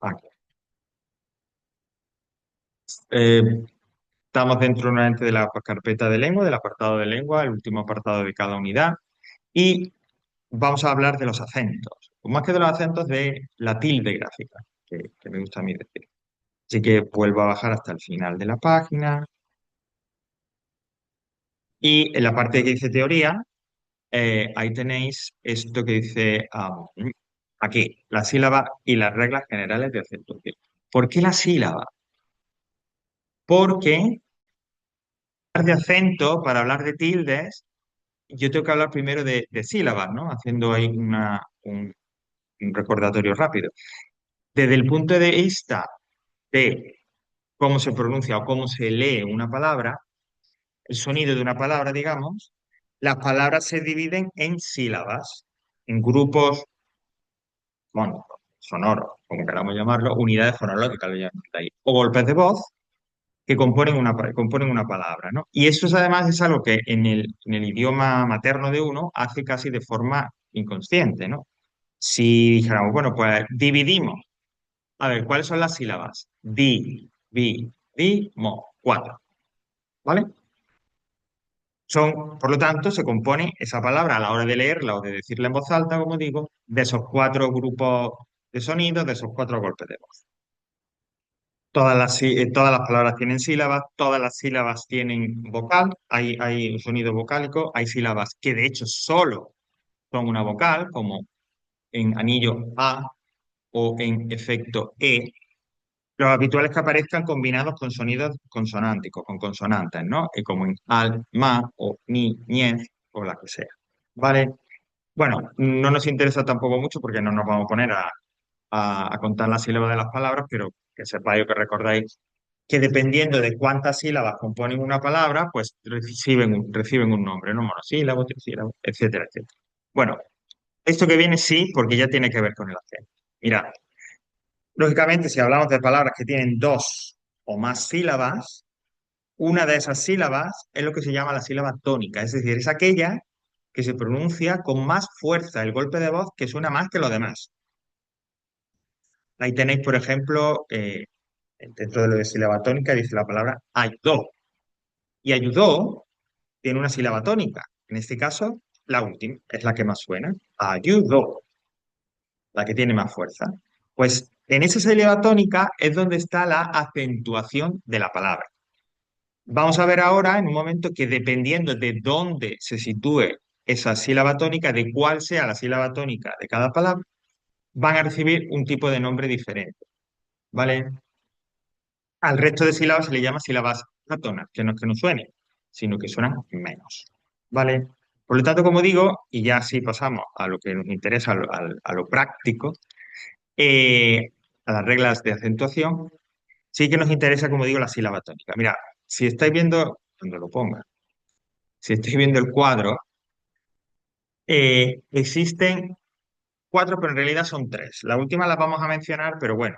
Aquí. Eh, Estamos dentro nuevamente de la carpeta de lengua, del apartado de lengua, el último apartado de cada unidad. Y vamos a hablar de los acentos. O más que de los acentos, de la tilde gráfica, que me gusta a mí decir. Así que vuelvo a bajar hasta el final de la página. Y en la parte que dice teoría, ahí tenéis esto que dice aquí, la sílaba y las reglas generales de acentuación. ¿Por qué la sílaba? Porque hablar de acento, para hablar de tildes, yo tengo que hablar primero de sílabas, ¿no? Haciendo ahí un recordatorio rápido. Desde el punto de vista de cómo se pronuncia o cómo se lee una palabra, el sonido de una palabra, digamos, las palabras se dividen en sílabas, en grupos, bueno, sonoros, como queramos llamarlo, unidades fonológicas, lo llaman ahí, o golpes de voz que componen una palabra, ¿no? Y eso además es algo que en el idioma materno de uno hace casi de forma inconsciente, ¿no? Si dijéramos, bueno, pues dividimos. A ver, ¿cuáles son las sílabas? Mo, cuatro, ¿vale? Son, por lo tanto, se compone esa palabra a la hora de leerla o de decirla en voz alta, como digo, de esos cuatro grupos de sonidos, de esos cuatro golpes de voz. Todas las palabras tienen sílabas, todas las sílabas tienen vocal, hay un sonido vocálico, hay sílabas que de hecho solo son una vocal, como en anillo A o en efecto E. Lo habitual es que aparezcan combinados con sonidos consonánticos, con consonantes, ¿no? Como en al, ma o ni, ñez o la que sea. ¿Vale? Bueno, no nos interesa tampoco mucho porque no nos vamos a poner a contar las sílabas de las palabras, pero que sepáis o que recordáis que dependiendo de cuántas sílabas componen una palabra, pues reciben un nombre, ¿no? Monosílabo, trisílabo, etcétera, etcétera. Bueno, esto que viene sí, porque ya tiene que ver con el acento. Mirad, lógicamente, si hablamos de palabras que tienen dos o más sílabas, una de esas sílabas es lo que se llama la sílaba tónica, es decir, es aquella que se pronuncia con más fuerza el golpe de voz que suena más que los demás. Ahí tenéis, por ejemplo, dentro de lo de sílaba tónica, dice la palabra ayudó. Y ayudó tiene una sílaba tónica. En este caso, la última es la que más suena. Ayudó, la que tiene más fuerza. Pues en esa sílaba tónica es donde está la acentuación de la palabra. Vamos a ver ahora, en un momento, que dependiendo de dónde se sitúe esa sílaba tónica, de cuál sea la sílaba tónica de cada palabra, van a recibir un tipo de nombre diferente. ¿Vale? Al resto de sílabas se le llama sílabas átonas, que no es que no suenen, sino que suenan menos. ¿Vale? Por lo tanto, como digo, y ya así pasamos a lo que nos interesa, a lo práctico, eh, a las reglas de acentuación, sí que nos interesa, como digo, la sílaba tónica. Mira, si estáis viendo, cuando lo ponga, si estáis viendo el cuadro, existen cuatro, pero en realidad son tres. La última las vamos a mencionar, pero bueno,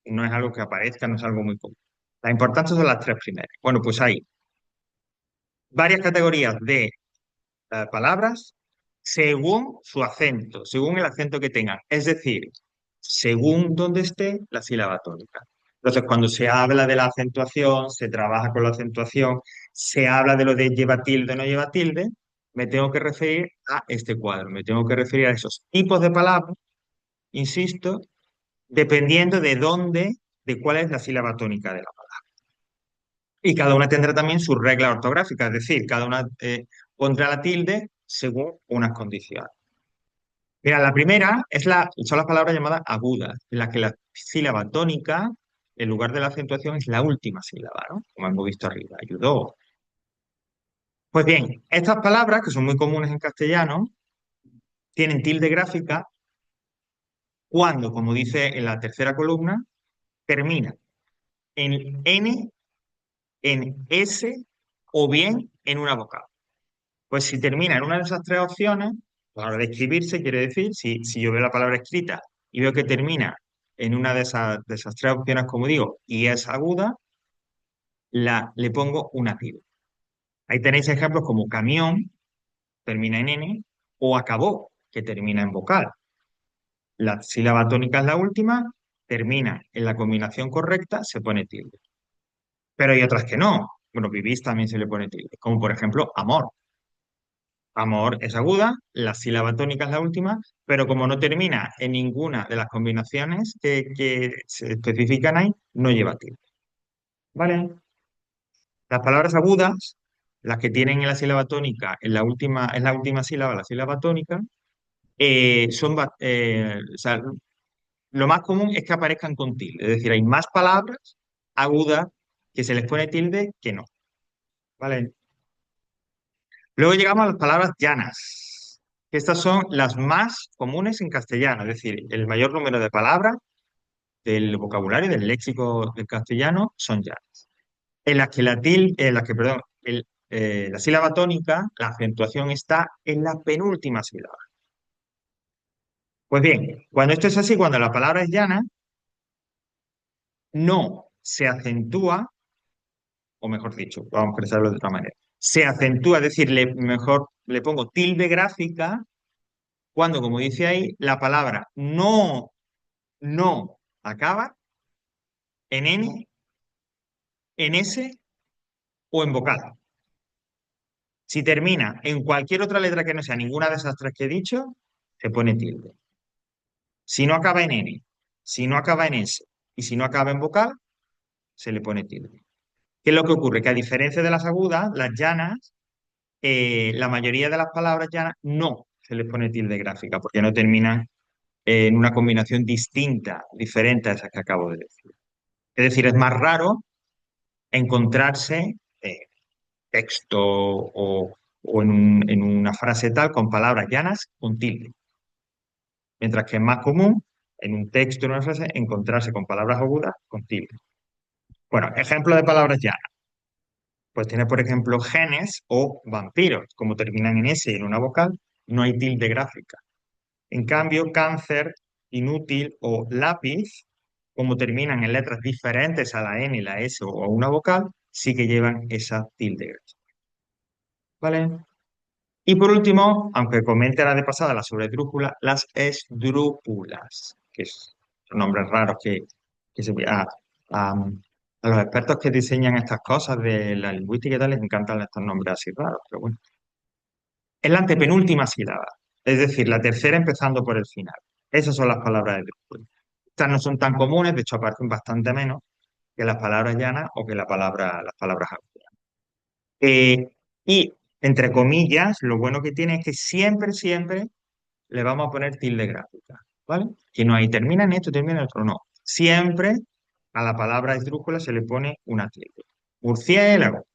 no es algo que aparezca, no es algo muy común. Las importantes son las tres primeras. Bueno, pues hay varias categorías de palabras según su acento, según el acento que tengan. Es decir, según donde esté la sílaba tónica. Entonces, cuando se habla de la acentuación, se trabaja con la acentuación, se habla de lo de lleva tilde o no lleva tilde, me tengo que referir a este cuadro, me tengo que referir a esos tipos de palabras, insisto, dependiendo de dónde, de cuál es la sílaba tónica de la palabra. Y cada una tendrá también sus reglas ortográficas, es decir, cada una pondrá la tilde según unas condiciones. Mira, la primera son las palabras llamadas agudas, en las que la sílaba tónica, en lugar de la acentuación, es la última sílaba, ¿no? Como hemos visto arriba, ayudó. Pues bien, estas palabras, que son muy comunes en castellano, tienen tilde gráfica cuando, como dice en la tercera columna, termina en N, en S o bien en una vocal. Pues si termina en una de esas tres opciones, pues a la hora de escribirse, quiere decir, si yo veo la palabra escrita y veo que termina en una de esas tres opciones, como digo, y es aguda, le pongo una tilde. Ahí tenéis ejemplos como camión, termina en N, o acabó, que termina en vocal. La sílaba tónica es la última, termina en la combinación correcta, se pone tilde. Pero hay otras que no. Bueno, vivís también se le pone tilde, como por ejemplo amor. Amor es aguda, la sílaba tónica es la última, pero como no termina en ninguna de las combinaciones que se especifican ahí, no lleva tilde. ¿Vale? Las palabras agudas, las que tienen en la sílaba tónica, en la última sílaba, la sílaba tónica, o sea, lo más común es que aparezcan con tilde. Es decir, hay más palabras agudas que se les pone tilde que no. ¿Vale? Luego llegamos a las palabras llanas, que estas son las más comunes en castellano, es decir, el mayor número de palabras del vocabulario, del léxico del castellano, son llanas. En las que perdón, la sílaba tónica, la acentuación está en la penúltima sílaba. Pues bien, cuando esto es así, cuando la palabra es llana, no se acentúa, o mejor dicho, vamos a expresarlo de otra manera, se acentúa, es decir, mejor le pongo tilde gráfica cuando, como dice ahí, la palabra no acaba en N, en S o en vocal. Si termina en cualquier otra letra que no sea ninguna de esas tres que he dicho, se pone tilde. Si no acaba en N, si no acaba en S y si no acaba en vocal, se le pone tilde. ¿Qué es lo que ocurre? Que a diferencia de las agudas, las llanas, la mayoría de las palabras llanas no se les pone tilde gráfica porque no terminan en una combinación distinta, diferente a esas que acabo de decir. Es decir, es más raro encontrarse texto o en una frase tal con palabras llanas con tilde. Mientras que es más común en un texto, en una frase, encontrarse con palabras agudas con tilde. Bueno, ejemplo de palabras llanas. Pues tiene, por ejemplo, genes o vampiros. Como terminan en S y en una vocal, no hay tilde gráfica. En cambio, cáncer, inútil o lápiz, como terminan en letras diferentes a la N, la S o a una vocal, sí que llevan esa tilde gráfica. ¿Vale? Y por último, aunque comente la de pasada, la sobre esdrújula, las esdrújulas, son nombres raros que a- a los expertos que diseñan estas cosas de la lingüística y tal les encantan estos nombres así raros, pero bueno. Es la antepenúltima sílaba, es decir, la tercera empezando por el final. Esas son las palabras esdrújulas. Estas no son tan comunes, de hecho aparecen bastante menos que las palabras llanas o que las palabras agudas. Y, entre comillas, lo bueno que tiene es que siempre le vamos a poner tilde gráfica, ¿vale? Que no ahí termina en esto, termina en otro, no. Siempre a la palabra esdrújula se le pone una tilde. Murciélago,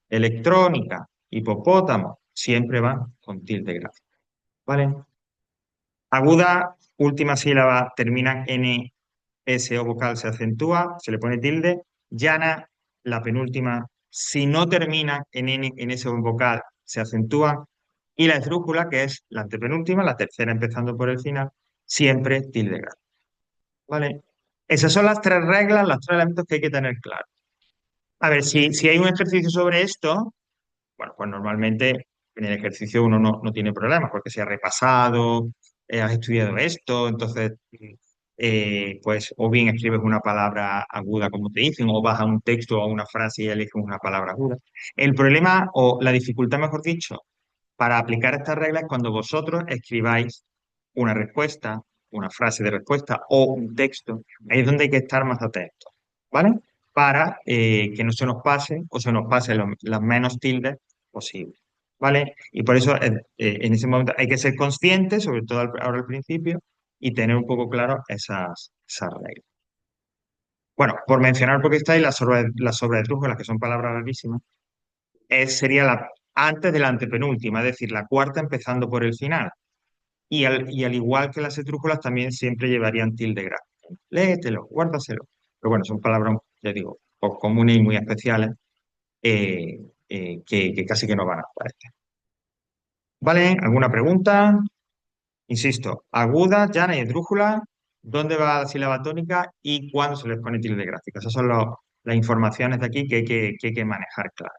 electrónica, hipopótamo, siempre van con tilde gráfica, ¿vale? Aguda, última sílaba, termina en N, S o vocal se acentúa, se le pone tilde. Llana, la penúltima, si no termina en N, en S o en vocal, se acentúa. Y la esdrújula, que es la antepenúltima, la tercera empezando por el final, siempre tilde grave. ¿Vale? Esas son las tres reglas, los tres elementos que hay que tener claro. A ver, si hay un ejercicio sobre esto, bueno, pues normalmente en el ejercicio uno no tiene problemas, porque si has repasado, has estudiado esto, entonces, pues, o bien escribes una palabra aguda como te dicen, o vas a un texto o a una frase y eliges una palabra aguda. El problema, o la dificultad, mejor dicho, para aplicar estas reglas es cuando vosotros escribáis una respuesta, una frase de respuesta o un texto. Ahí es donde hay que estar más atentos, ¿vale? Para que no se nos pase o se nos pase las menos tildes posible, ¿vale? Y por eso en ese momento hay que ser conscientes, sobre todo ahora al principio, y tener un poco claro esas reglas. Bueno, por mencionar porque está ahí las sobretrújulas, que son palabras rarísimas, sería antes de la antepenúltima, es decir, la cuarta empezando por el final. Y al igual que las esdrújulas, también siempre llevarían tilde gráfica. Léetelo, guárdaselo. Pero bueno, son palabras, ya digo, poco comunes y muy especiales eh, que casi que no van a aparecer. ¿Vale? ¿Alguna pregunta? Insisto, aguda, llana y esdrújula, ¿dónde va la sílaba tónica y cuándo se les pone tilde gráfica? Esas son las informaciones de aquí que hay que manejar, claro.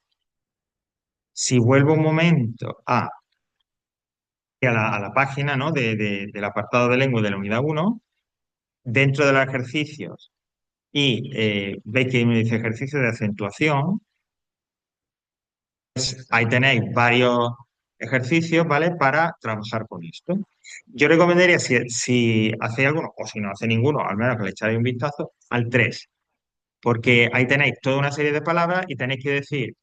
Si vuelvo un momento a la página, ¿no? del apartado de lengua de la unidad 1, dentro de los ejercicios y veis que me dice ejercicio de acentuación, ahí tenéis varios ejercicios, ¿vale? Para trabajar con esto. Yo recomendaría, si hacéis alguno, o si no hacéis ninguno, al menos que le echáis un vistazo, al 3 porque ahí tenéis toda una serie de palabras y tenéis que decir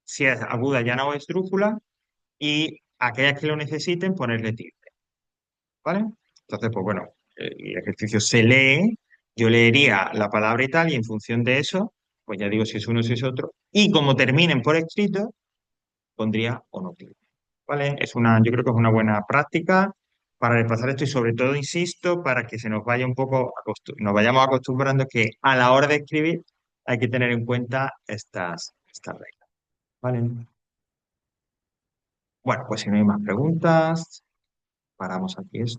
si es aguda, llana o esdrújula y aquellas que lo necesiten ponerle tilde, ¿vale? Entonces, pues bueno, el ejercicio se lee, yo leería la palabra y tal, y en función de eso, pues ya digo si es uno o si es otro, y como terminen por escrito, pondría o no tilde, ¿vale? Yo creo que es una buena práctica para repasar esto y sobre todo, insisto, para que se nos vaya un poco, nos vayamos acostumbrando que a la hora de escribir hay que tener en cuenta estas reglas, ¿vale? Bueno, pues si no hay más preguntas, paramos aquí esto.